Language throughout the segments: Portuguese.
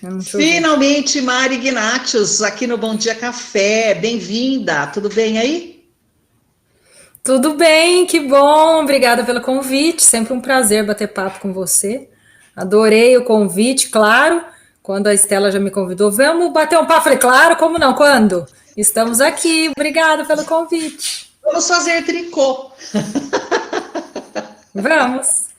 Eu não te ouvi. Finalmente, Mari Ignatius, aqui no Bom Dia Café. Bem-vinda. Tudo bem aí? Tudo bem, que bom. Obrigada pelo convite. Sempre um prazer bater papo com você. Adorei o convite, claro. Quando a Estela já me convidou, vamos bater um papo. Falei, claro, como não? Quando? Estamos aqui. Obrigada pelo convite. Vamos fazer tricô. Vamos.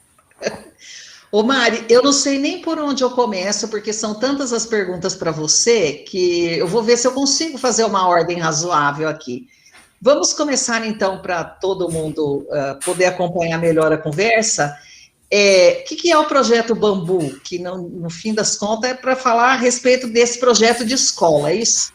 Ô, Mari, eu não sei nem por onde eu começo, porque são tantas as perguntas para você que eu vou ver se eu consigo fazer uma ordem razoável aqui. Vamos começar então para todo mundo poder acompanhar melhor a conversa. Que é o projeto Bambu? Que no fim das contas é para falar a respeito desse projeto de escola, é isso?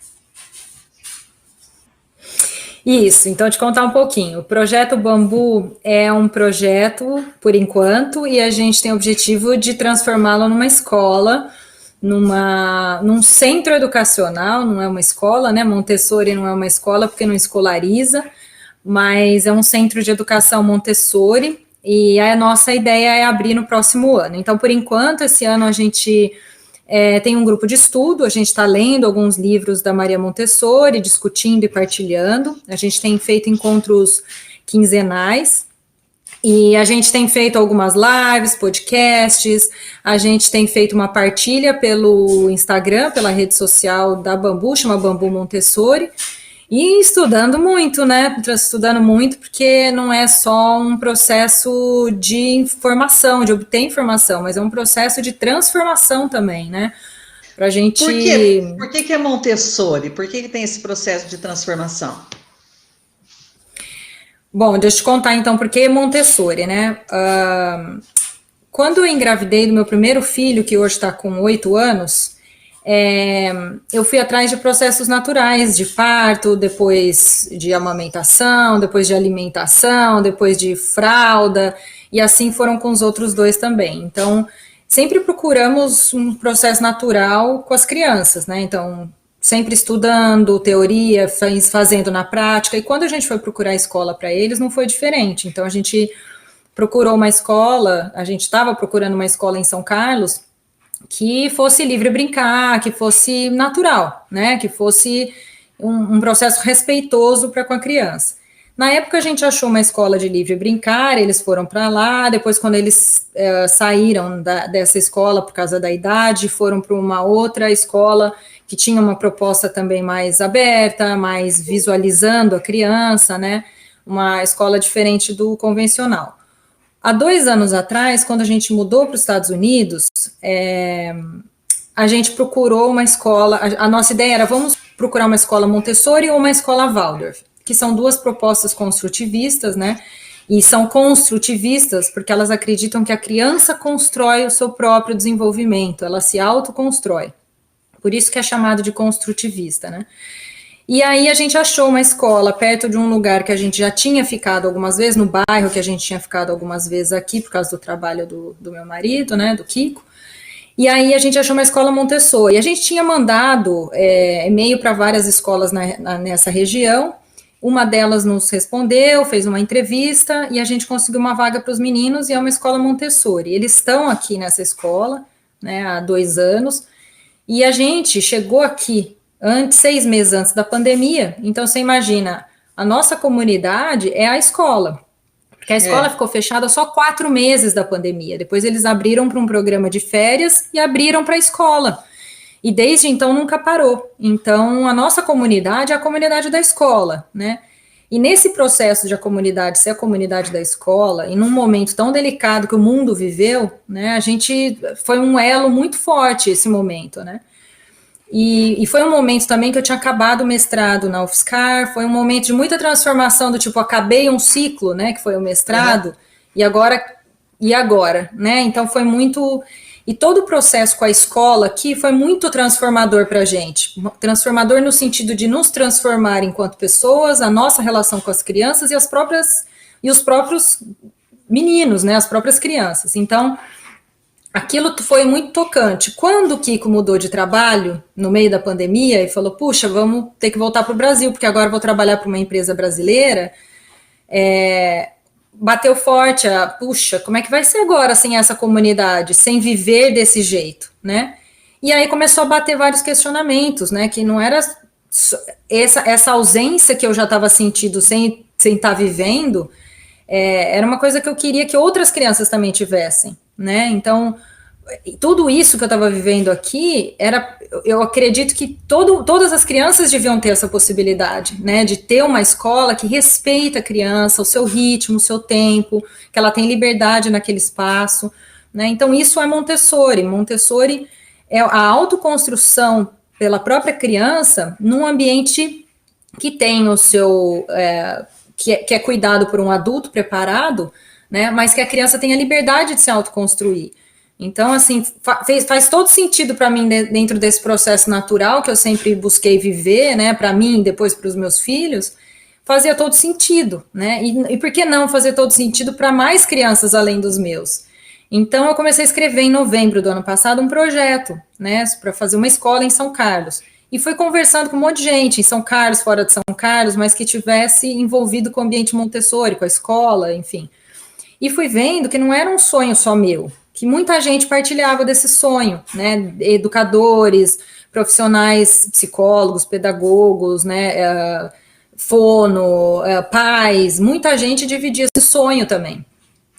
Isso, então te contar um pouquinho. O projeto Bambu é um projeto, por enquanto, e a gente tem o objetivo de transformá-lo numa escola, num centro educacional, não é uma escola, né? Montessori não é uma escola porque não escolariza, mas é um centro de educação Montessori, e a nossa ideia é abrir no próximo ano. Então, por enquanto, esse ano a gente tem um grupo de estudo, a gente está lendo alguns livros da Maria Montessori, discutindo e partilhando. A gente tem feito encontros quinzenais e a gente tem feito algumas lives, podcasts, a gente tem feito uma partilha pelo Instagram, pela rede social da Bambu, chama Bambu Montessori. E estudando muito, né? Estudando muito, porque não é só um processo de informação, de obter informação, mas é um processo de transformação também, né? Pra Por quê? gente. Por que é Montessori? Por que tem esse processo de transformação? Bom, deixa eu te contar então por que Montessori, né? Quando eu engravidei do meu primeiro filho, que hoje está com 8 anos, eu fui atrás de processos naturais, de parto, depois de amamentação, depois de alimentação, depois de fralda, e assim foram com os outros dois também. Então, sempre procuramos um processo natural com as crianças, né? Então, sempre estudando teoria, fazendo na prática, e quando a gente foi procurar escola para eles, não foi diferente. Então, a gente procurou uma escola, a gente estava procurando uma escola em São Carlos, que fosse livre brincar, que fosse natural, né? Que fosse um processo respeitoso para com a criança. Na época a gente achou uma escola de livre brincar, eles foram para lá, depois quando eles saíram dessa escola por causa da idade, foram para uma outra escola que tinha uma proposta também mais aberta, mais visualizando a criança, né? Uma escola diferente do convencional. Há 2 anos atrás, quando a gente mudou para os Estados Unidos, a gente procurou uma escola. A nossa ideia era: vamos procurar uma escola Montessori ou uma escola Waldorf, que são duas propostas construtivistas, né? E são construtivistas porque elas acreditam que a criança constrói o seu próprio desenvolvimento, ela se autoconstrói. Por isso que é chamado de construtivista, né? E aí a gente achou uma escola perto de um lugar que a gente já tinha ficado algumas vezes, no bairro que a gente tinha ficado algumas vezes aqui, por causa do trabalho do meu marido, né, do Kiko. E aí a gente achou uma escola Montessori. A gente tinha mandado e-mail para várias escolas nessa região. Uma delas nos respondeu, fez uma entrevista e a gente conseguiu uma vaga para os meninos e é uma escola Montessori. Eles estão aqui nessa escola, né, há 2 anos. E a gente chegou aqui 6 meses antes da pandemia, então você imagina, a nossa comunidade é a escola, porque a escola ficou fechada só 4 meses da pandemia, depois eles abriram para um programa de férias e abriram para a escola, e desde então nunca parou. Então a nossa comunidade é a comunidade da escola, né? E nesse processo de a comunidade ser a comunidade da escola, e num momento tão delicado que o mundo viveu, né, a gente foi um elo muito forte esse momento, né? E foi um momento também que eu tinha acabado o mestrado na UFSCar, foi um momento de muita transformação, do tipo, acabei um ciclo, né, que foi o mestrado, e agora, né, então foi muito, e todo o processo com a escola aqui foi muito transformador para a gente, transformador no sentido de nos transformar enquanto pessoas, a nossa relação com as crianças e os próprios meninos, né, as próprias crianças, então aquilo foi muito tocante. Quando o Kiko mudou de trabalho, no meio da pandemia, e falou, puxa, vamos ter que voltar para o Brasil, porque agora vou trabalhar para uma empresa brasileira, bateu forte, puxa, como é que vai ser agora sem essa comunidade, sem viver desse jeito, né? E aí começou a bater vários questionamentos, né? Que não era essa ausência que eu já estava sentindo sem estar vivendo, era uma coisa que eu queria que outras crianças também tivessem, né? Então, tudo isso que eu estava vivendo aqui eu acredito que todas as crianças deviam ter essa possibilidade, né, de ter uma escola que respeita a criança, o seu ritmo, o seu tempo, que ela tem liberdade naquele espaço, né? Então isso é Montessori. Montessori é a autoconstrução pela própria criança num ambiente que tem o seu que é cuidado por um adulto preparado, né? Mas que a criança tenha liberdade de se autoconstruir. Então, assim, faz todo sentido para mim dentro desse processo natural que eu sempre busquei viver, né? Para mim, depois para os meus filhos, fazia todo sentido, né? E por que não fazer todo sentido para mais crianças além dos meus? Então, eu comecei a escrever em novembro do ano passado um projeto, né? Para fazer uma escola em São Carlos. E fui conversando com um monte de gente em São Carlos, fora de São Carlos, mas que tivesse envolvido com o ambiente Montessori, com a escola, enfim. E fui vendo que não era um sonho só meu, que muita gente partilhava desse sonho, né? Educadores, profissionais, psicólogos, pedagogos, né? Fono, pais, muita gente dividia esse sonho também.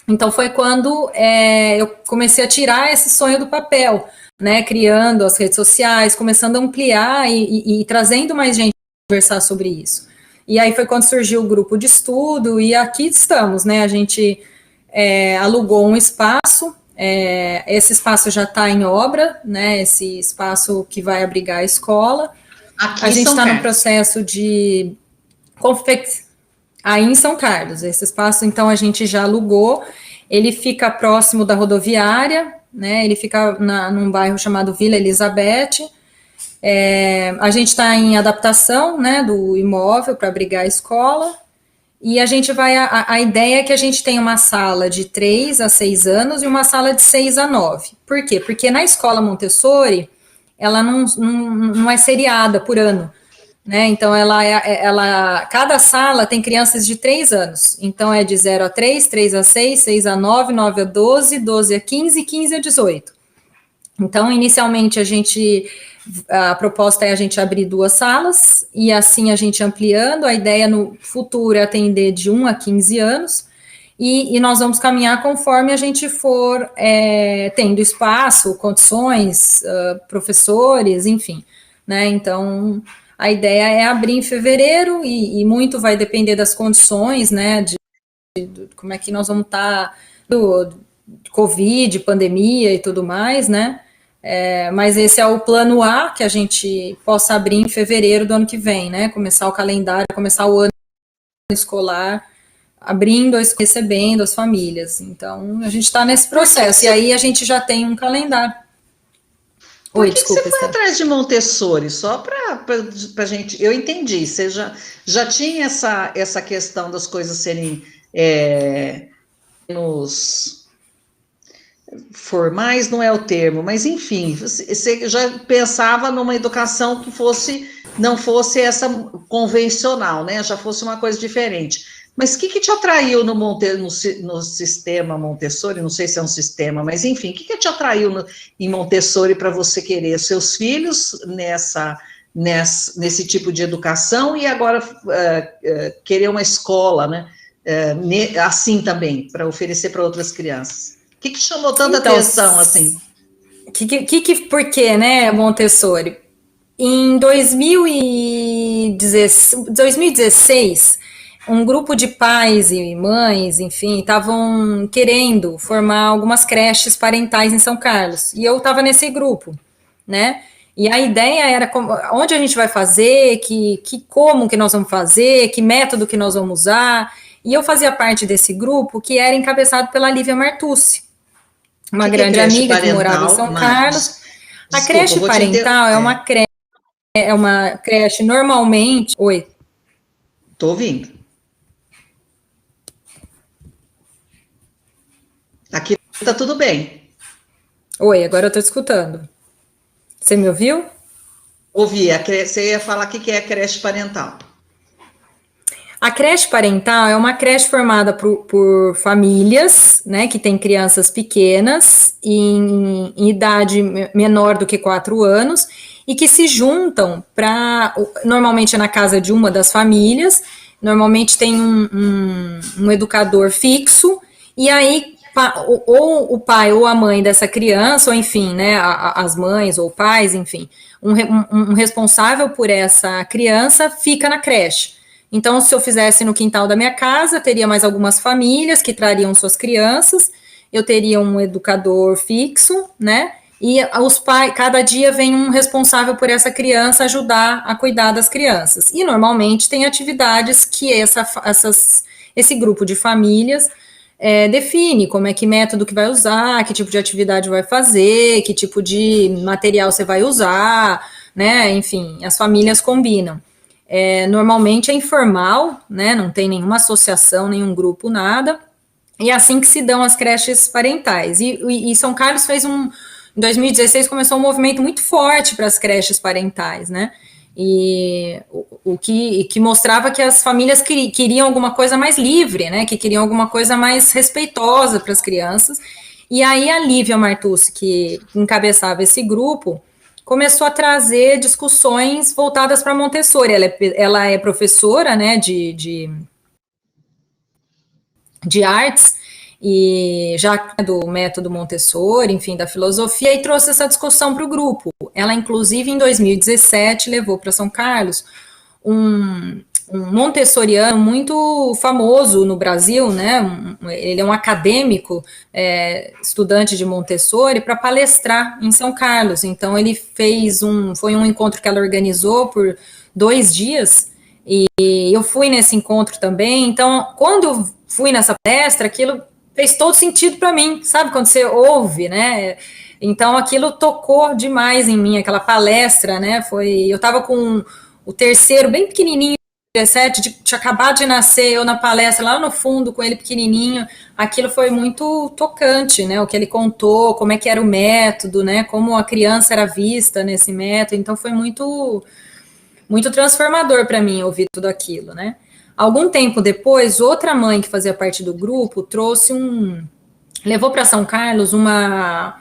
Então foi quando eu comecei a tirar esse sonho do papel, né? Criando as redes sociais, começando a ampliar e trazendo mais gente a conversar sobre isso. E aí foi quando surgiu o grupo de estudo, e aqui estamos, né? A gente alugou um espaço, esse espaço já está em obra, né? Esse espaço que vai abrigar a escola. Aqui A gente está no Carlos. processo de aí em São Carlos. Esse espaço, então, a gente já alugou. Ele fica próximo da rodoviária, né? Ele fica num bairro chamado Vila Elizabeth. A gente está em adaptação, né, do imóvel para abrigar a escola. E a gente vai. A ideia é que a gente tenha uma sala de 3 a 6 anos e uma sala de 6 a 9. Por quê? Porque na escola Montessori, ela não é seriada por ano, né? Então, cada sala tem crianças de 3 anos. Então, é de 0 a 3, 3 a 6, 6 a 9, 9 a 12, 12 a 15, 15 a 18. Então, inicialmente, a proposta é a gente abrir 2 salas, e assim a gente ampliando. A ideia no futuro é atender de 1 a 15 anos, e nós vamos caminhar conforme a gente for tendo espaço, condições, professores, enfim, né? Então, a ideia é abrir em fevereiro, e muito vai depender das condições, né? De como é que nós vamos estar do Covid, pandemia e tudo mais, né? Mas esse é o plano A, que a gente possa abrir em fevereiro do ano que vem, né? Começar o calendário, começar o ano escolar, abrindo, recebendo as famílias. Então, a gente está nesse processo. E aí a gente já tem um calendário. Por que você foi atrás de Montessori? Só para a gente. Eu entendi. Você já tinha essa questão das coisas serem formais, não é o termo, mas enfim, você já pensava numa educação que não fosse essa convencional, né? Já fosse uma coisa diferente. Mas o que te atraiu no sistema Montessori? Não sei se é um sistema, mas enfim, o que te atraiu em Montessori para você querer seus filhos nesse tipo de educação e agora querer uma escola, né? Assim também, para oferecer para outras crianças? O que chamou tanta atenção assim? Por que, né, Montessori? Em 2016, um grupo de pais e mães, enfim, estavam querendo formar algumas creches parentais em São Carlos. E eu estava nesse grupo, né? E a ideia era onde a gente vai fazer, como que nós vamos fazer, que método que nós vamos usar. E eu fazia parte desse grupo que era encabeçado pela Lívia Martucci, uma grande amiga que morava em São Carlos. A creche parental é uma creche normalmente. Oi. Tô ouvindo. Aqui tá tudo bem. Oi, agora eu tô escutando. Você me ouviu? Ouvi. Você ia falar o que é a creche parental. A creche parental é uma creche formada por famílias, né, que têm crianças pequenas, em idade menor do que 4 anos, e que se juntam normalmente é na casa de uma das famílias, normalmente tem um educador fixo, e aí ou o pai ou a mãe dessa criança, ou enfim, né, as mães ou pais, enfim, um responsável por essa criança fica na creche. Então, se eu fizesse no quintal da minha casa, teria mais algumas famílias que trariam suas crianças, eu teria um educador fixo, né? E os pais, cada dia vem um responsável por essa criança ajudar a cuidar das crianças. E normalmente tem atividades que esse grupo de famílias define como é que método que vai usar, que tipo de atividade vai fazer, que tipo de material você vai usar, né? Enfim, as famílias combinam. Normalmente é informal, né? Não tem nenhuma associação, nenhum grupo, nada. E é assim que se dão as creches parentais. E São Carlos em 2016 começou um movimento muito forte para as creches parentais, né? E o que mostrava que as famílias queriam alguma coisa mais livre, né? Que queriam alguma coisa mais respeitosa para as crianças. E aí a Lívia Martucci, que encabeçava esse grupo, começou a trazer discussões voltadas para Montessori. Ela é professora, né, de artes, e já do método Montessori, enfim, da filosofia, e trouxe essa discussão para o grupo. Ela, inclusive, em 2017, levou para São Carlos um montessoriano muito famoso no Brasil, né? Ele é um acadêmico, estudante de Montessori, para palestrar em São Carlos. Então, ele foi um encontro que ela organizou por 2 dias, e eu fui nesse encontro também. Então, quando eu fui nessa palestra, aquilo fez todo sentido para mim, sabe? Quando você ouve, né? Então, aquilo tocou demais em mim, aquela palestra, né? Eu estava com o terceiro, bem pequenininho, 17, tinha acabado de nascer, eu na palestra lá no fundo com ele pequenininho. Aquilo foi muito tocante, né? O que ele contou, como é que era o método, né? Como a criança era vista nesse método. Então foi muito muito transformador para mim ouvir tudo aquilo, né? Algum tempo depois, outra mãe que fazia parte do grupo levou para São Carlos uma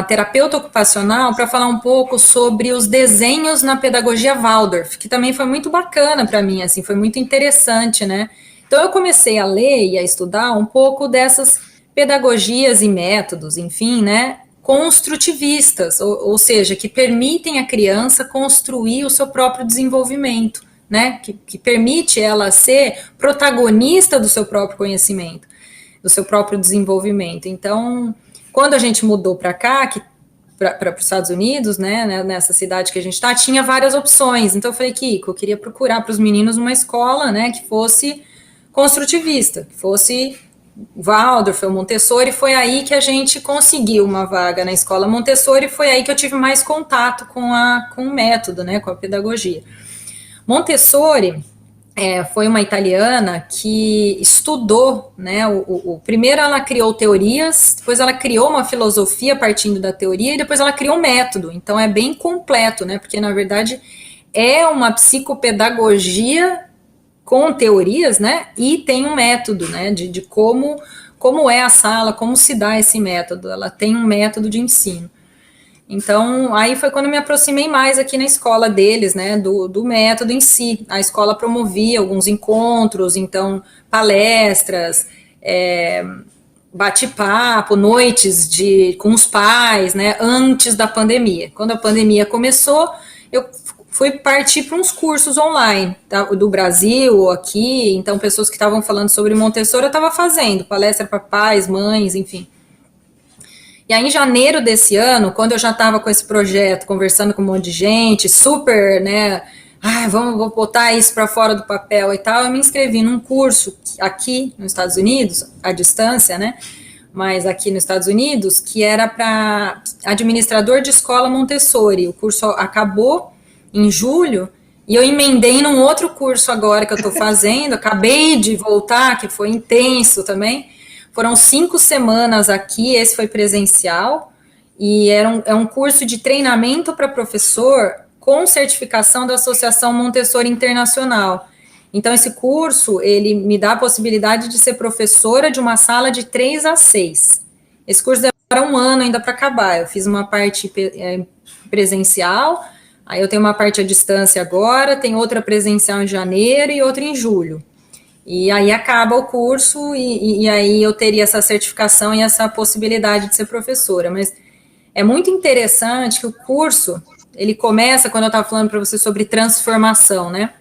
terapeuta ocupacional para falar um pouco sobre os desenhos na pedagogia Waldorf, que também foi muito bacana para mim, assim, foi muito interessante, né? Então eu comecei a ler e a estudar um pouco dessas pedagogias e métodos, enfim, né? Construtivistas, ou seja, que permitem à criança construir o seu próprio desenvolvimento, né? Que permite ela ser protagonista do seu próprio conhecimento, do seu próprio desenvolvimento. Então, quando a gente mudou para cá, para os Estados Unidos, né, nessa cidade que a gente está, tinha várias opções. Então eu falei, Kiko, eu queria procurar para os meninos uma escola, né, que fosse construtivista, que fosse Waldorf ou Montessori. Foi aí que a gente conseguiu uma vaga na escola Montessori, foi aí que eu tive mais contato com o método, né, com a pedagogia. Montessori foi uma italiana que estudou, né, primeiro ela criou teorias, depois ela criou uma filosofia partindo da teoria, e depois ela criou um método. Então é bem completo, né, porque na verdade é uma psicopedagogia com teorias, né, e tem um método, né, de como é a sala, como se dá esse método. Ela tem um método de ensino. Então, aí foi quando eu me aproximei mais aqui na escola deles, né, do método em si. A escola promovia alguns encontros, então, palestras, bate-papo, noites com os pais, né, antes da pandemia. Quando a pandemia começou, eu fui partir para uns cursos online, tá, do Brasil, aqui. Então, pessoas que estavam falando sobre Montessori, eu estava fazendo palestra para pais, mães, enfim. E aí, em janeiro desse ano, quando eu já estava com esse projeto, conversando com um monte de gente, super, né, vou botar isso para fora do papel e tal, eu me inscrevi num curso aqui nos Estados Unidos, à distância, né, mas aqui nos Estados Unidos, que era para administrador de escola Montessori. O curso acabou em julho, e eu emendei num outro curso agora que eu estou fazendo, acabei de voltar, que foi intenso também. Foram 5 semanas aqui, esse foi presencial, e é um curso de treinamento para professor com certificação da Associação Montessori Internacional. Então, esse curso, ele me dá a possibilidade de ser professora de uma sala de 3 a 6. Esse curso demora 1 ano ainda para acabar. Eu fiz uma parte presencial, aí eu tenho uma parte à distância agora, tem outra presencial em janeiro e outra em julho. E aí acaba o curso e aí eu teria essa certificação e essa possibilidade de ser professora. Mas é muito interessante que o curso, ele começa, quando eu estava falando para você sobre transformação, né?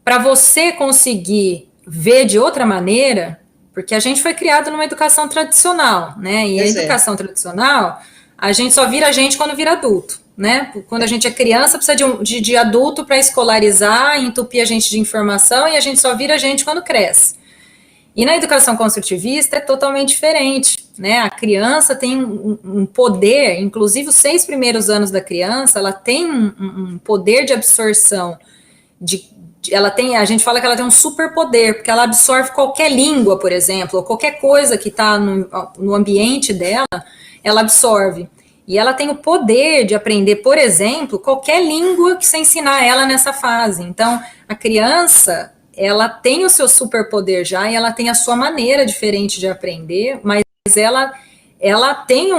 Para você conseguir ver de outra maneira, porque a gente foi criado numa educação tradicional, né? E a educação tradicional, a gente só vira gente quando vira adulto, né? Quando a gente é criança, precisa de adulto para escolarizar, entupir a gente de informação, e a gente só vira gente quando cresce. E na educação construtivista é totalmente diferente, né? A criança tem um poder, inclusive os 6 primeiros anos da criança, ela tem um poder de absorção, a gente fala que ela tem um superpoder, porque ela absorve qualquer língua, por exemplo, ou qualquer coisa que está no ambiente dela, ela absorve. E ela tem o poder de aprender, por exemplo, qualquer língua que você ensinar ela nessa fase. Então, a criança, ela tem o seu superpoder já, e ela tem a sua maneira diferente de aprender, mas ela tem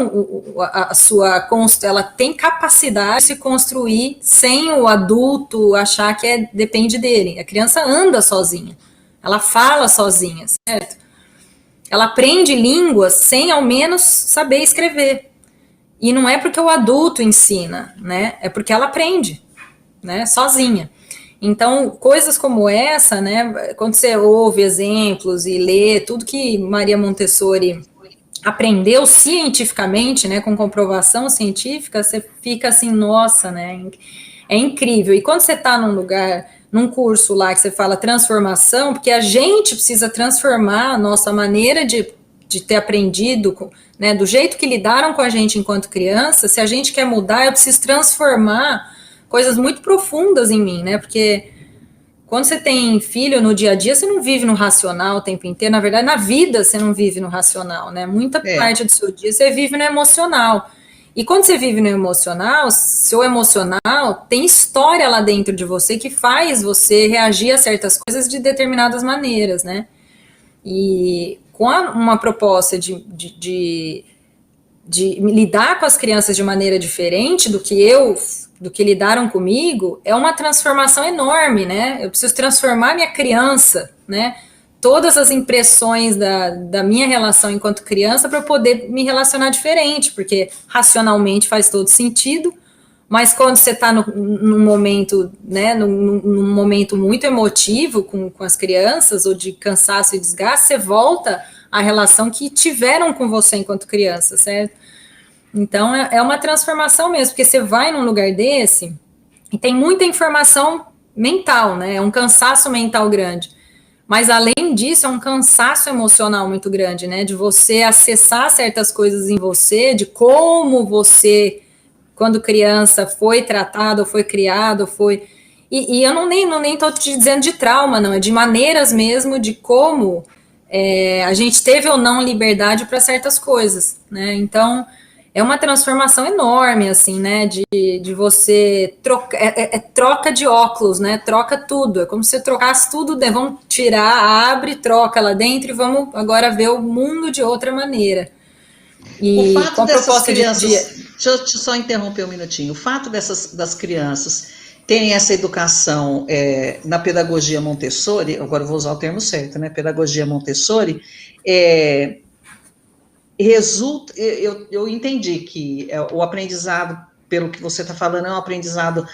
ela tem capacidade de se construir sem o adulto achar que depende dele. A criança anda sozinha, ela fala sozinha, certo? Ela aprende línguas sem ao menos saber escrever. E não é porque o adulto ensina, né? É porque ela aprende, né? Sozinha. Então, coisas como essa, né? Quando você ouve exemplos e lê tudo que Maria Montessori aprendeu cientificamente, né, com comprovação científica, você fica assim, nossa, né, é incrível. E quando você está num curso lá que você fala transformação, porque a gente precisa transformar a nossa maneira de ter aprendido, né, do jeito que lidaram com a gente enquanto criança, se a gente quer mudar, eu preciso transformar coisas muito profundas em mim, né, porque quando você tem filho no dia a dia, você não vive no racional o tempo inteiro. Na verdade, na vida você não vive no racional, né? Muita parte do seu dia você vive no emocional. E quando você vive no emocional, seu emocional tem história lá dentro de você que faz você reagir a certas coisas de determinadas maneiras, né? E com uma proposta de lidar com as crianças de maneira diferente do que lidaram comigo, é uma transformação enorme, né? Eu preciso transformar minha criança, né? Todas as impressões da minha relação enquanto criança para eu poder me relacionar diferente, porque racionalmente faz todo sentido, mas quando você está num momento, né, num momento muito emotivo com as crianças, ou de cansaço e desgaste, você volta à relação que tiveram com você enquanto criança, certo? Então, é uma transformação mesmo, porque você vai num lugar desse e tem muita informação mental, né? É um cansaço mental grande. Mas, além disso, é um cansaço emocional muito grande, né? De você acessar certas coisas em você, de como você, quando criança, foi tratado, foi criado, foi... E eu nem estou te dizendo de trauma, não. É de maneiras mesmo de como a gente teve ou não liberdade para certas coisas, né? Então... é uma transformação enorme, assim, né, de você trocar, troca de óculos, né, troca tudo, é como se você trocasse tudo, né, vamos tirar, abre, troca lá dentro e vamos agora ver o mundo de outra maneira. E o fato dessas crianças, deixa eu só interromper um minutinho, o fato das crianças terem essa educação na pedagogia Montessori, agora eu vou usar o termo certo, né, pedagogia Montessori, resulta, eu entendi que o aprendizado, pelo que você está falando, é um aprendizado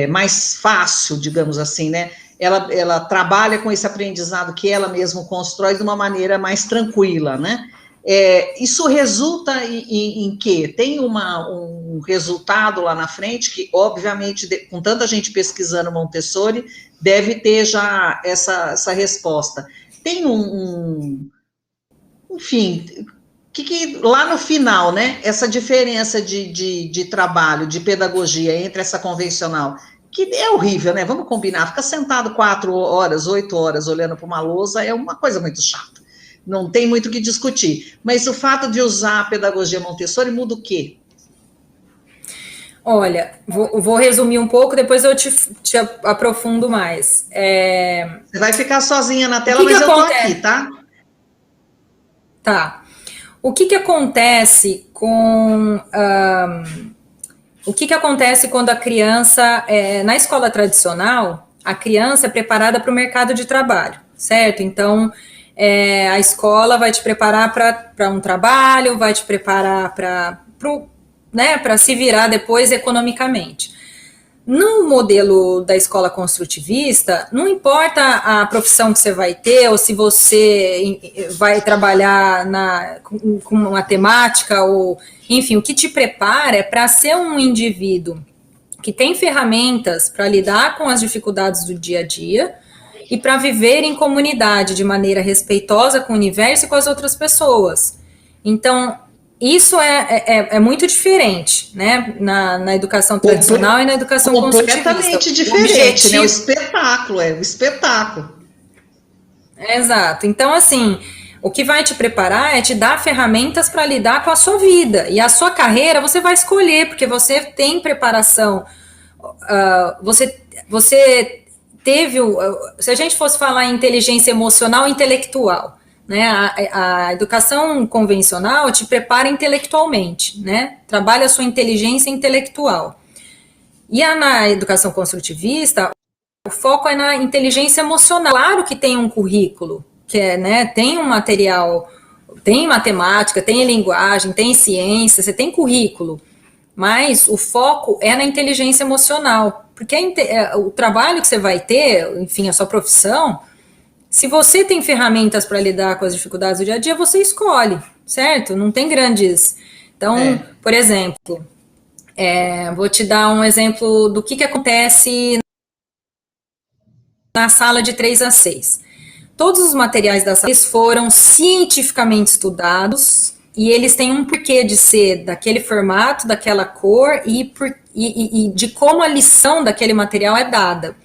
mais fácil, digamos assim, né? Ela trabalha com esse aprendizado que ela mesma constrói de uma maneira mais tranquila, né? Isso resulta em quê? Tem um resultado lá na frente que, obviamente, com tanta gente pesquisando Montessori, deve ter já essa resposta. Tem enfim... que lá no final, né, essa diferença de trabalho, de pedagogia entre essa convencional, que é horrível, né, vamos combinar, ficar sentado 4 horas, 8 horas olhando para uma lousa é uma coisa muito chata, não tem muito o que discutir, mas o fato de usar a pedagogia Montessori muda o quê? Olha, vou resumir um pouco, depois eu te aprofundo mais. Você vai ficar sozinha na O tela, que que mas eu tô acontece? aqui, tá? Tá. O que que acontece com o que que acontece quando a criança na escola tradicional, a criança é preparada para o mercado de trabalho, certo? Então a escola vai te preparar para um trabalho, vai te preparar para né, para se virar depois economicamente. No modelo da escola construtivista, não importa a profissão que você vai ter, ou se você vai trabalhar com matemática, ou enfim, o que te prepara é para ser um indivíduo que tem ferramentas para lidar com as dificuldades do dia a dia e para viver em comunidade de maneira respeitosa com o universo e com as outras pessoas. Então, isso é muito diferente, né, na educação tradicional e na educação construtivista. Completamente diferente, né? O espetáculo, o espetáculo. Exato. Então, assim, o que vai te preparar é te dar ferramentas para lidar com a sua vida. E a sua carreira você vai escolher, porque você tem preparação. Você teve. Se a gente fosse falar em inteligência emocional e intelectual, né? A educação convencional te prepara intelectualmente, né? Trabalha a sua inteligência intelectual. E na educação construtivista, o foco é na inteligência emocional. Claro que tem um currículo, que né, tem um material, tem matemática, tem linguagem, tem ciência, você tem currículo, mas o foco é na inteligência emocional, porque o trabalho que você vai ter, enfim, a sua profissão, se você tem ferramentas para lidar com as dificuldades do dia a dia, você escolhe, certo? Não tem grandes... Então, por exemplo, vou te dar um exemplo do que acontece na sala de 3 a 6. Todos os materiais da sala foram cientificamente estudados e eles têm um porquê de ser daquele formato, daquela cor e de como a lição daquele material é dada.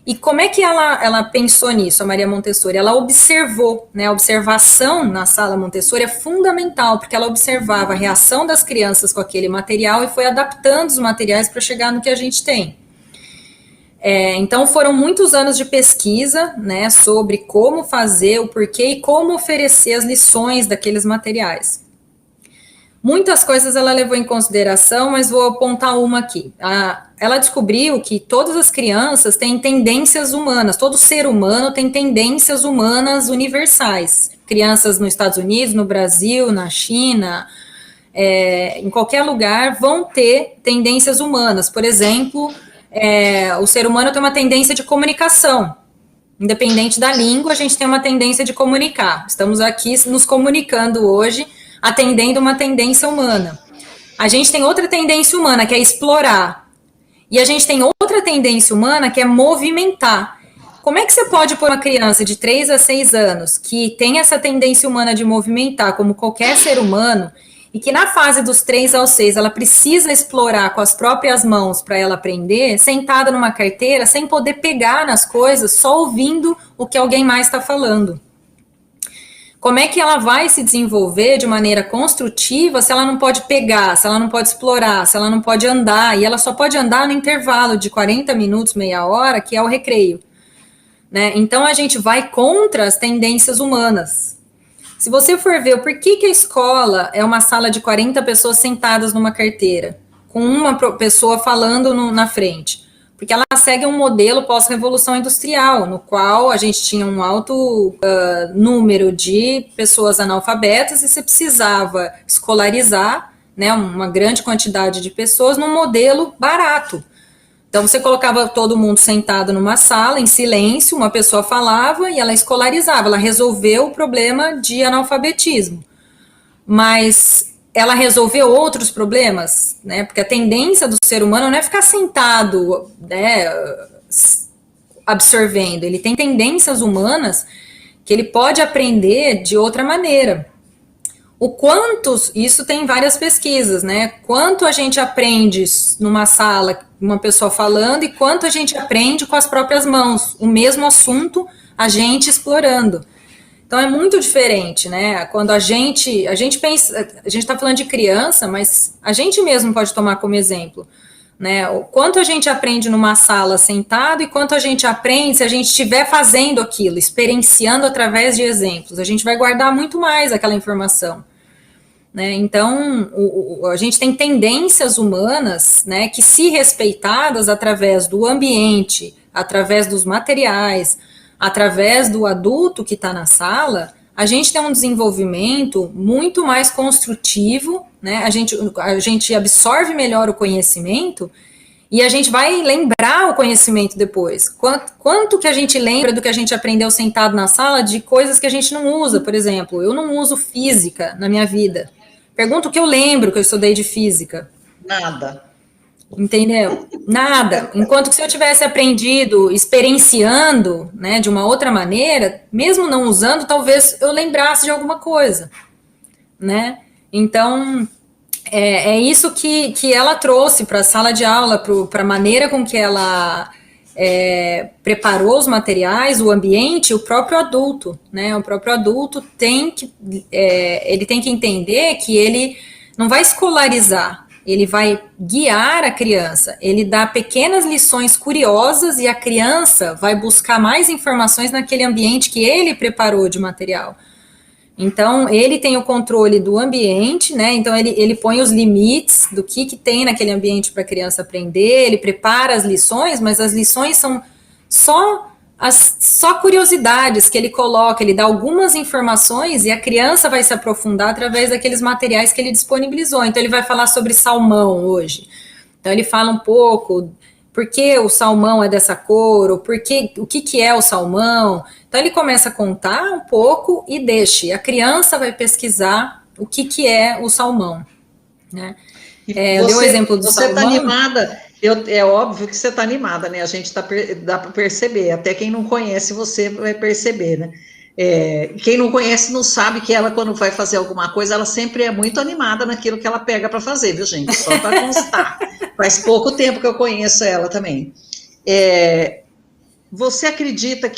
E como é que ela pensou nisso, a Maria Montessori? Ela observou, né? A observação na sala Montessori é fundamental, porque ela observava a reação das crianças com aquele material e foi adaptando os materiais para chegar no que a gente tem. Então foram muitos anos de pesquisa, né, sobre como fazer, o porquê e como oferecer as lições daqueles materiais. Muitas coisas ela levou em consideração, mas vou apontar uma aqui. Ela descobriu que todas as crianças têm tendências humanas, todo ser humano tem tendências humanas universais. Crianças nos Estados Unidos, no Brasil, na China, em qualquer lugar vão ter tendências humanas. Por exemplo, o ser humano tem uma tendência de comunicação. Independente da língua, a gente tem uma tendência de comunicar. Estamos aqui nos comunicando hoje, atendendo uma tendência humana. A gente tem outra tendência humana, que é explorar. E a gente tem outra tendência humana, que é movimentar. Como é que você pode pôr uma criança de 3 a 6 anos, que tem essa tendência humana de movimentar, como qualquer ser humano, e que na fase dos 3 aos 6 ela precisa explorar com as próprias mãos para ela aprender, sentada numa carteira, sem poder pegar nas coisas, só ouvindo o que alguém mais está falando? Como é que ela vai se desenvolver de maneira construtiva se ela não pode pegar, se ela não pode explorar, se ela não pode andar, e ela só pode andar no intervalo de 40 minutos, meia hora, que é o recreio, né? Então a gente vai contra as tendências humanas. Se você for ver por que a escola é uma sala de 40 pessoas sentadas numa carteira, com uma pessoa falando na frente, porque ela segue um modelo pós-revolução industrial, no qual a gente tinha um alto número de pessoas analfabetas e você precisava escolarizar, né, uma grande quantidade de pessoas num modelo barato. Então você colocava todo mundo sentado numa sala, em silêncio, uma pessoa falava e ela escolarizava, ela resolveu o problema de analfabetismo. Mas ela resolveu outros problemas, né? Porque a tendência do ser humano não é ficar sentado, né, absorvendo. Ele tem tendências humanas que ele pode aprender de outra maneira. O quanto, isso tem várias pesquisas, né? Quanto a gente aprende numa sala, uma pessoa falando, e quanto a gente aprende com as próprias mãos, o mesmo assunto, a gente explorando. Então é muito diferente, né? Quando a gente pensa, a gente está falando de criança, mas a gente mesmo pode tomar como exemplo, né? O quanto a gente aprende numa sala sentado e quanto a gente aprende se a gente estiver fazendo aquilo, experienciando através de exemplos. A gente vai guardar muito mais aquela informação. Né? Então, a gente tem tendências humanas, né, que, se respeitadas através do ambiente, através dos materiais, através do adulto que está na sala, a gente tem um desenvolvimento muito mais construtivo, né? A gente absorve melhor o conhecimento e a gente vai lembrar o conhecimento depois. Quanto que a gente lembra do que a gente aprendeu sentado na sala de coisas que a gente não usa, por exemplo. Eu não uso física na minha vida. Pergunta o que eu lembro que eu estudei de física. Nada. Entendeu? Nada. Enquanto que se eu tivesse aprendido experienciando, né, de uma outra maneira, mesmo não usando, talvez eu lembrasse de alguma coisa, né? Então, é isso que ela trouxe para a sala de aula, para a maneira com que ela preparou os materiais, o ambiente, o próprio adulto, né? O próprio adulto ele tem que entender que ele não vai escolarizar, ele vai guiar a criança, ele dá pequenas lições curiosas e a criança vai buscar mais informações naquele ambiente que ele preparou de material. Então, ele tem o controle do ambiente, né? Então, ele põe os limites do que tem naquele ambiente para a criança aprender, ele prepara as lições, mas as lições são só curiosidades que ele coloca, ele dá algumas informações e a criança vai se aprofundar através daqueles materiais que ele disponibilizou. Então, ele vai falar sobre salmão hoje. Então, ele fala um pouco por que o salmão é dessa cor, ou o que é o salmão. Então, ele começa a contar um pouco e deixa. A criança vai pesquisar o que é o salmão. Né? Eu dei o exemplo do salmão. Você está animada? É óbvio que você está animada, né? A gente dá para perceber. Até quem não conhece você vai perceber, né? Quem não conhece não sabe que ela, quando vai fazer alguma coisa, ela sempre é muito animada naquilo que ela pega para fazer, viu, gente? Só para constar. Faz pouco tempo que eu conheço ela também. Você acredita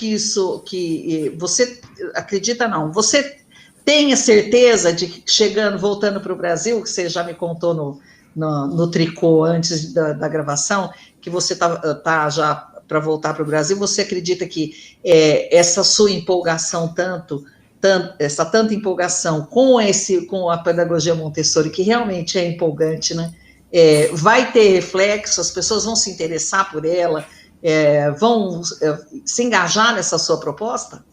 você acredita não, você tem a certeza de que voltando para o Brasil, que você já me contou no tricô antes da gravação, que você tá já para voltar para o Brasil, você acredita que essa sua empolgação essa tanta empolgação com a pedagogia Montessori, que realmente é empolgante, né? Vai ter reflexo, as pessoas vão se interessar por ela, vão se engajar nessa sua proposta?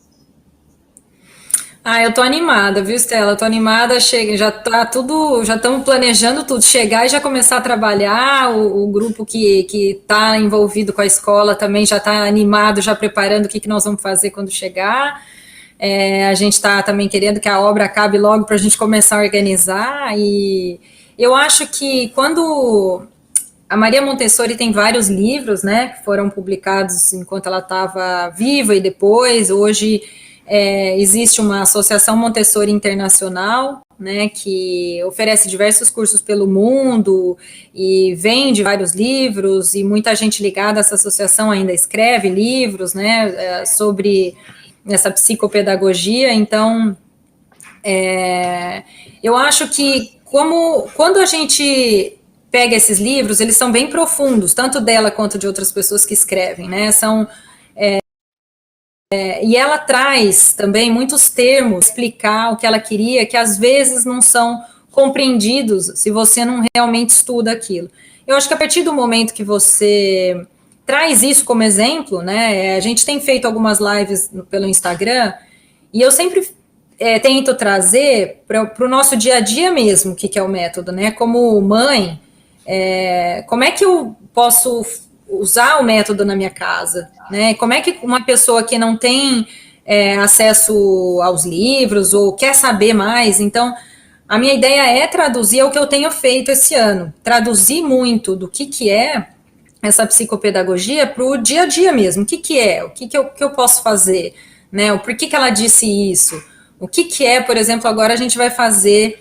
Eu tô animada, viu, Stella? Tô animada, já tá tudo, já estamos planejando tudo, chegar e já começar a trabalhar, o grupo que tá envolvido com a escola também já tá animado, já preparando o que nós vamos fazer quando chegar. A gente tá também querendo que a obra acabe logo para a gente começar a organizar, e eu acho que quando a Maria Montessori tem vários livros, né, que foram publicados enquanto ela estava viva e depois, hoje existe uma associação Montessori internacional, né, que oferece diversos cursos pelo mundo e vende vários livros, e muita gente ligada a essa associação ainda escreve livros, né, sobre essa psicopedagogia. Então, eu acho que quando a gente pega esses livros, eles são bem profundos, tanto dela quanto de outras pessoas que escrevem, né, e ela traz também muitos termos, explicar o que ela queria, que às vezes não são compreendidos se você não realmente estuda aquilo. Eu acho que a partir do momento que você traz isso como exemplo, né, a gente tem feito algumas lives pelo Instagram, e eu sempre tento trazer para o nosso dia a dia mesmo o que é o método, né, como mãe, como é que eu posso usar o método na minha casa, né? Como é que uma pessoa que não tem acesso aos livros ou quer saber mais, então a minha ideia é traduzir o que eu tenho feito esse ano, traduzir muito do que é essa psicopedagogia para o dia a dia mesmo, o que é, o que eu posso fazer, né? O porquê que ela disse isso, o que é, por exemplo, agora a gente vai fazer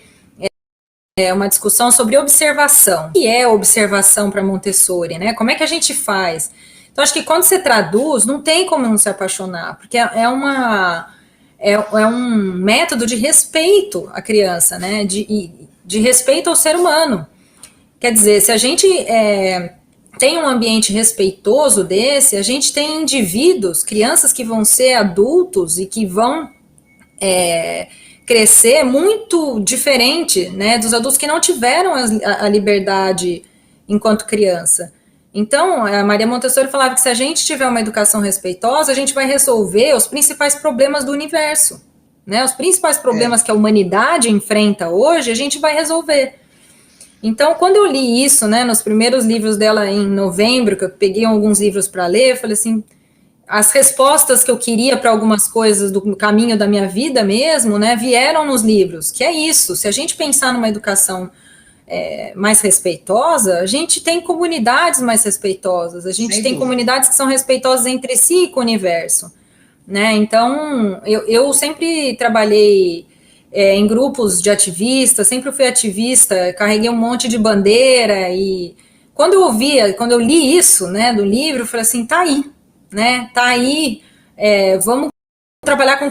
uma discussão sobre observação. O que é observação para Montessori, né? Como é que a gente faz? Então, acho que quando você traduz, não tem como não se apaixonar, porque é é um método de respeito à criança, né? De respeito ao ser humano. Quer dizer, se a gente tem um ambiente respeitoso desse, a gente tem indivíduos, crianças que vão ser adultos e que vão crescer muito diferente, né, dos adultos que não tiveram a liberdade enquanto criança. Então, a Maria Montessori falava que se a gente tiver uma educação respeitosa, a gente vai resolver os principais problemas do universo, né? Os principais problemas que a humanidade enfrenta hoje, a gente vai resolver. Então, quando eu li isso, né, nos primeiros livros dela em novembro, que eu peguei alguns livros para ler, eu falei assim, as respostas que eu queria para algumas coisas do caminho da minha vida mesmo, né, vieram nos livros, que é isso, se a gente pensar numa educação mais respeitosa, a gente tem comunidades mais respeitosas, a gente tem comunidades que são respeitosas entre si e com o universo, né? Então, eu sempre trabalhei em grupos de ativistas, sempre fui ativista, carreguei um monte de bandeira, e quando eu li isso, né, do livro, eu falei assim, tá aí, né, tá aí, vamos trabalhar com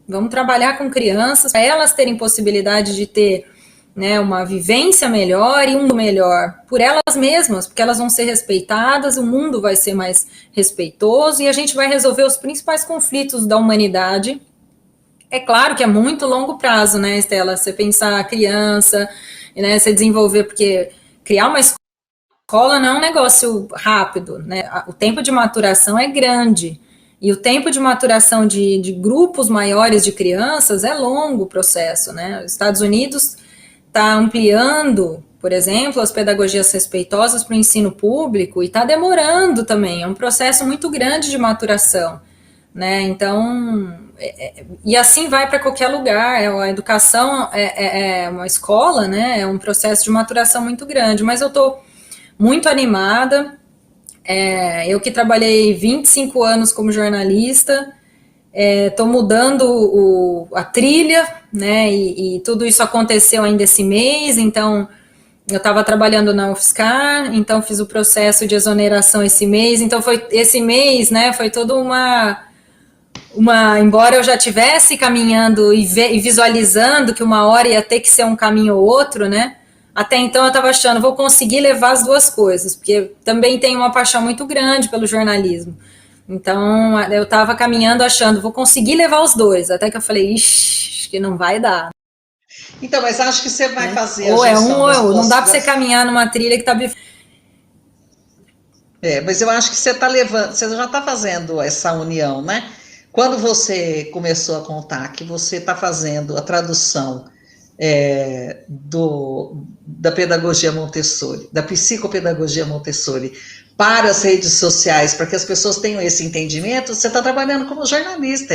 vamos trabalhar com crianças, para elas terem possibilidade de ter, né, uma vivência melhor e um mundo melhor por elas mesmas, porque elas vão ser respeitadas, o mundo vai ser mais respeitoso e a gente vai resolver os principais conflitos da humanidade. É claro que é muito longo prazo, né, Estela? Você pensar a criança, né, você desenvolver, porque criar uma escola não é um negócio rápido, né? O tempo de maturação é grande. E o tempo de maturação de grupos maiores de crianças é longo o processo, né? Os Estados Unidos está ampliando, por exemplo, as pedagogias respeitosas para o ensino público e está demorando também, é um processo muito grande de maturação, né? Então, e assim vai para qualquer lugar, a educação é uma escola, né? É um processo de maturação muito grande, mas eu estou muito animada, eu que trabalhei 25 anos como jornalista, estou mudando a trilha, né, e tudo isso aconteceu ainda esse mês, então eu estava trabalhando na UFSCar, então fiz o processo de exoneração esse mês, então foi esse mês, né, foi toda embora eu já estivesse caminhando e visualizando que uma hora ia ter que ser um caminho ou outro, né, até então eu estava achando, vou conseguir levar as duas coisas, porque também tenho uma paixão muito grande pelo jornalismo. Então, eu estava caminhando achando, vou conseguir levar os dois, até que eu falei, ixi, acho que não vai dar. Então, mas acho que você vai fazer ou é um ou é outro, não dá para você caminhar numa trilha que está... mas eu acho que você está levando, você já está fazendo essa união, né? Quando você começou a contar que você está fazendo a tradução da pedagogia Montessori, da psicopedagogia Montessori, para as redes sociais, para que as pessoas tenham esse entendimento, você está trabalhando como jornalista,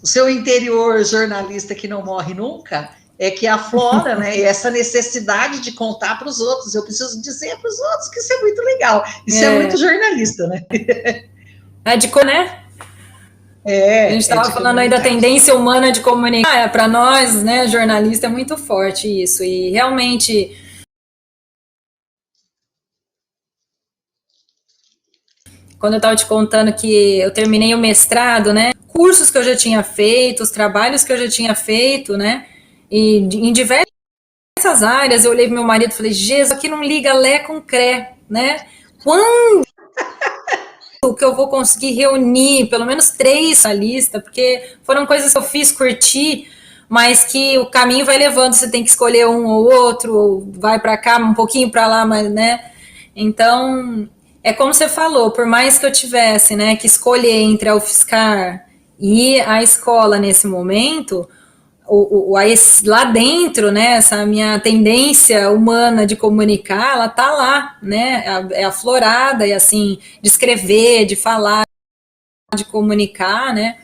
o seu interior jornalista que não morre nunca, que aflora, né, essa necessidade de contar para os outros, eu preciso dizer para os outros que isso é muito legal, isso é muito jornalista, né? né? A gente estava falando aí da tendência humana de comunicar, para nós, né, jornalista, é muito forte isso, e realmente... Quando eu estava te contando que eu terminei o mestrado, né, cursos que eu já tinha feito, os trabalhos que eu já tinha feito, né, e em diversas áreas, eu olhei pro meu marido e falei, Jesus, aqui não liga Lé com Cré, né, quando que eu vou conseguir reunir pelo menos 3 na lista, porque foram coisas que eu fiz, curti, mas que o caminho vai levando, você tem que escolher um ou outro, ou vai para cá, um pouquinho para lá, mas, né, então... É como você falou, por mais que eu tivesse, né, que escolher entre a UFSCar e a escola nesse momento, lá dentro, né, essa minha tendência humana de comunicar, ela tá lá, né, é aflorada, e assim, de escrever, de falar, de comunicar, né.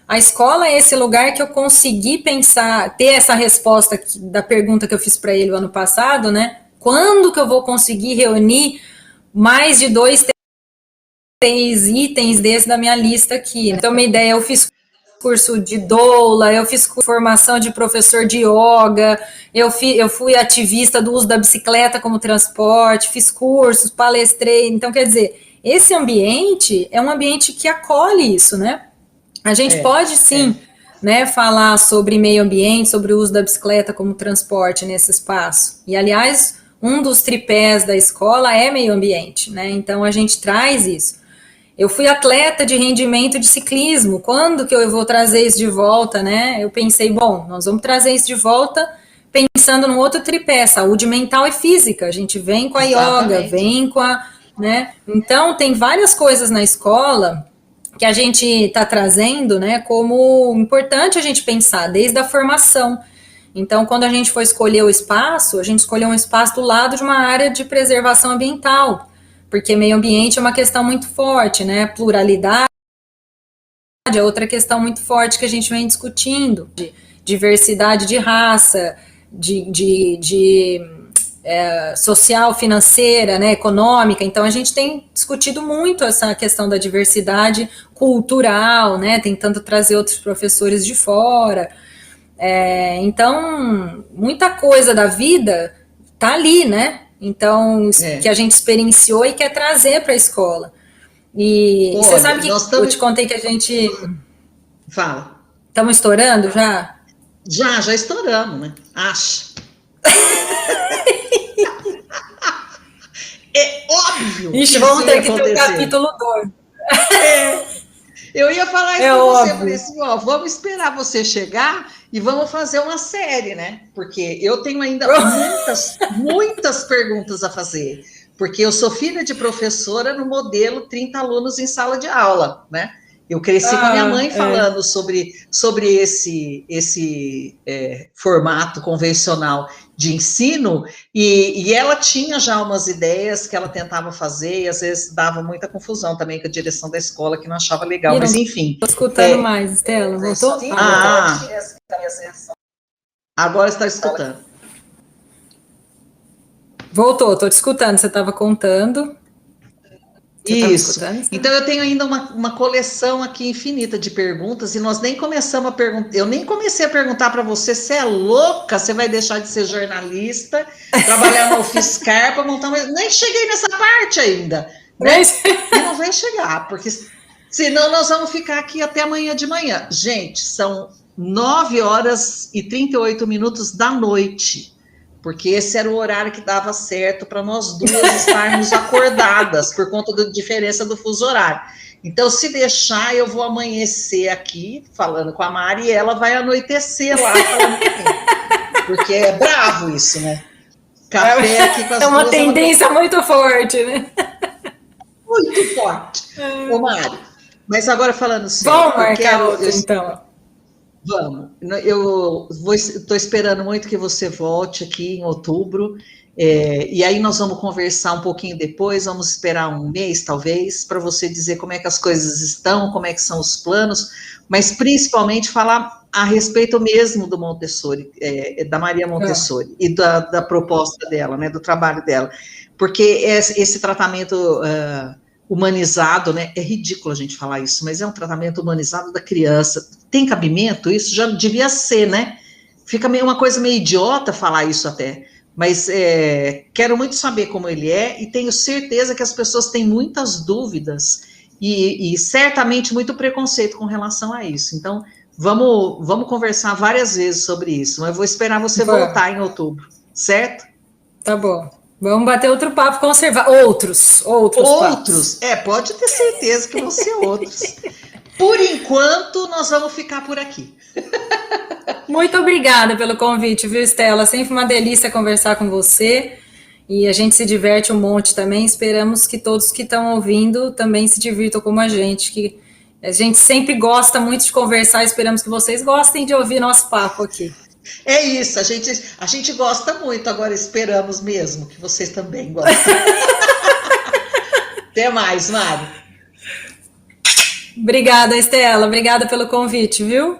A escola é esse lugar que eu consegui pensar, ter essa resposta da pergunta que eu fiz para ele o ano passado, né, quando que eu vou conseguir reunir mais de 2, 3 itens desse da minha lista aqui. Então, uma ideia, eu fiz curso de doula, eu fiz formação de professor de yoga, eu fui ativista do uso da bicicleta como transporte, fiz cursos, palestrei. Então, quer dizer, esse ambiente é um ambiente que acolhe isso, né? A gente pode sim, né, falar sobre meio ambiente, sobre o uso da bicicleta como transporte nesse espaço. E, aliás, um dos tripés da escola é meio ambiente, né? Então a gente traz isso. Eu fui atleta de rendimento de ciclismo. Quando que eu vou trazer isso de volta, né? Eu pensei, bom, nós vamos trazer isso de volta pensando num outro tripé, saúde mental e física. A gente vem com a yoga, vem com a, né? Então tem várias coisas na escola que a gente está trazendo, né, como importante a gente pensar desde a formação. Então, quando a gente for escolher o espaço, a gente escolheu um espaço do lado de uma área de preservação ambiental, porque meio ambiente é uma questão muito forte, né? Pluralidade é outra questão muito forte que a gente vem discutindo, de diversidade de raça, social, financeira, né, econômica. Então a gente tem discutido muito essa questão da diversidade cultural, né, tentando trazer outros professores de fora. Então muita coisa da vida tá ali, né? Então que a gente experienciou e quer trazer para a escola. E você sabe que eu te contei que a gente... Fala. Estamos estourando já? Já estouramos, né? Acho. É óbvio. Ixi, vamos ter que ter um capítulo 2. Eu ia falar isso pra você, eu falei assim, ó, vamos esperar você chegar e vamos fazer uma série, né? Porque eu tenho ainda muitas perguntas a fazer, porque eu sou filha de professora no modelo 30 alunos em sala de aula, né? Eu cresci com a minha mãe falando sobre esse formato convencional de ensino, e ela tinha já umas ideias que ela tentava fazer, e às vezes dava muita confusão também com a direção da escola, que não achava legal, mas enfim. Estou escutando mais, Estela, voltou? Agora está escutando. Voltou, estou te escutando, você estava contando. Isso. Então eu tenho ainda uma coleção aqui infinita de perguntas e nós nem começamos a perguntar. Eu nem comecei a perguntar para você se é louca, você vai deixar de ser jornalista, trabalhar na UFSCar para montar uma. Nem cheguei nessa parte ainda. Né? E não vai chegar, porque senão nós vamos ficar aqui até amanhã de manhã. Gente, são 9h38 da noite. Porque esse era o horário que dava certo para nós duas estarmos acordadas, por conta da diferença do fuso horário. Então, se deixar, eu vou amanhecer aqui, falando com a Mari, e ela vai anoitecer lá, falando comigo. Porque é bravo isso, né? Café aqui com as duas... É uma tendência muito forte, né? Muito forte. Ô, Mari, mas agora falando sério... Vamos marcar outro, então. Vamos. Eu estou esperando muito que você volte aqui em outubro, e aí nós vamos conversar um pouquinho depois, vamos esperar um mês, talvez, para você dizer como é que as coisas estão, como é que são os planos, mas principalmente falar a respeito mesmo do Montessori, da Maria Montessori, e da proposta dela, né, do trabalho dela, porque esse tratamento... humanizado, né? É ridículo a gente falar isso, mas é um tratamento humanizado da criança. Tem cabimento? Isso já devia ser, né? Fica meio uma coisa meio idiota falar isso até, mas quero muito saber como ele é e tenho certeza que as pessoas têm muitas dúvidas e certamente muito preconceito com relação a isso. Então, vamos conversar várias vezes sobre isso, mas eu vou esperar você voltar em outubro, certo? Tá bom. Vamos bater outro papo, conservar outros papos. Pode ter certeza que vão ser outros. Por enquanto, nós vamos ficar por aqui. Muito obrigada pelo convite, viu, Estela? Sempre uma delícia conversar com você. E a gente se diverte um monte também. Esperamos que todos que estão ouvindo também se divirtam como a gente, que a gente sempre gosta muito de conversar. Esperamos que vocês gostem de ouvir nosso papo aqui. É isso, a gente gosta muito, agora esperamos mesmo que vocês também gostem. Até mais, Mari. Obrigada, Estela, obrigada pelo convite, viu?